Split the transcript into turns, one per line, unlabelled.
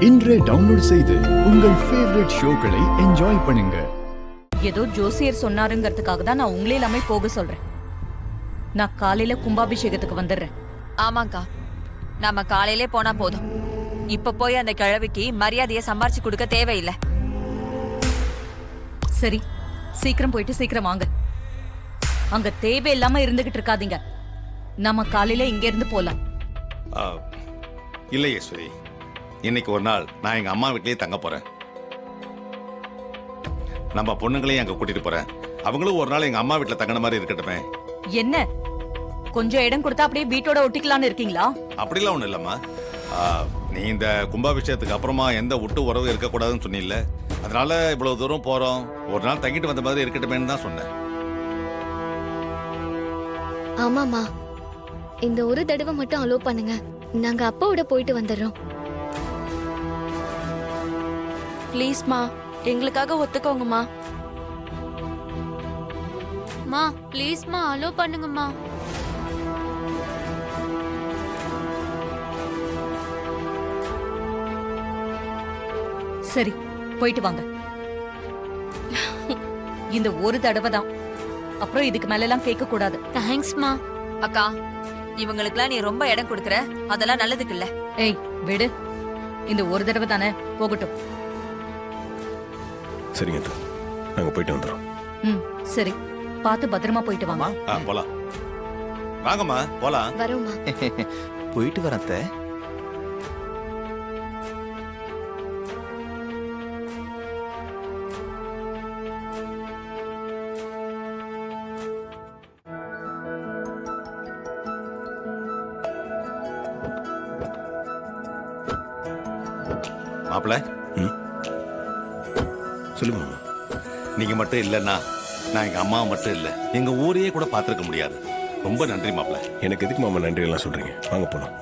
இன்றே டவுன்லோட் செய்து உங்கள் ஃபேவரட் ஷோக்களை என்ஜாய் பண்ணுங்க.
ஏதோ ஜோசியர் சொன்னாருங்கிறதுக்காக தான் நான் உங்களே எல்லாமே போக சொல்றேன். நான் காலையில கும்பாபிஷேகத்துக்கு வந்துடுறேன்.
ஆமாக்கா, நாம காலையிலே போனா போதும். இப்ப போய் அந்த கிழவிக்கு மரியாதையை சம்பாரிச்சு கொடுக்க தேவையில்லை.
சரி, சீக்கிரம் போயிட்டு சீக்கிரம் வாங்க. அங்க தேவையில்லாம இருந்துகிட்டு இருக்காதீங்க. நம்ம காலையில இங்க இருந்து போலாம்.
இல்லை ஈஸ்வரி, இன்னைக்கு ஒரு நாள் நான் எங்க அம்மா வீட்லயே தங்க போறேன். நம்ம பொண்ணுங்களையும் அங்க கூட்டிட்டு போறேன். அவங்களும் ஒரு நாள் எங்க அம்மா வீட்டுல தங்கின மாதிரி இருக்கட்டுமே.
என்ன கொஞ்சம் இடம் கொடுத்தா அப்படியே வீட்டோட ஒட்டிக்கலான்னு இருக்கீங்களா?
அப்படிலாம் ஒண்ணு இல்லம்மா. நீ இந்த கும்பாபிஷேகத்துக்கு அப்புறமா எந்த விட்டு உறவு இருக்கக்கூடாதுன்னு சொன்னில்ல, அதனால இவ்வளவு தூரம் போறோம், ஒரு நாள் தங்கிட்டு வந்த மாதிரி இருக்கட்டுமேன்னு தான் சொன்னேன்.
ஆமாமா, இந்த ஒரு தடவை மட்டும் அலோ பண்ணுங்க. நாங்க அப்பாவோட போயிட்டு வந்துடுறோம்.
ப்ளீஸ்மா, எங்களுக்காக ஒத்துக்கோங்கம்மா.
மா ப்ளீஸ்மா அலோ பண்ணுங்கம்மா.
சரி, போயிட்டு வாங்க. இந்த ஒரு தடவை தான், அப்புறம் இதுக்கு மேல எல்லாம் கேட்க கூடாது.
தேங்க்ஸ்மா.
அக்கா, இவங்களுக்குலாம் நீ ரொம்ப இடம் கொடுக்கற, அதெல்லாம் நல்லதுக்கு இல்ல.
ஏய் விடு, இந்த ஒரு தடவை தானே, போகட்டும்.
சரிங்க அத்தா, நாங்க போயிட்டு வந்துடுறோம்.
சரி, பார்த்து பத்திரமா போயிட்டு வாங்க.
போலாம், வாங்கம்மா போலாம்.
வரோம்மா.
போயிட்டு வரேன் அத்தை.
மாப்பிள்ள,
சொல்லுங்க.
நீங்க மட்டும் இல்லைன்னா நான் எங்க அம்மா மட்டும் இல்ல, எங்க ஊரையே கூட பார்த்திருக்க முடியாது. ரொம்ப நன்றி மாப்பிள்ள.
எனக்கு எதுக்கு மாமா நன்றி எல்லாம் சொல்றீங்க? வாங்க போலாம்.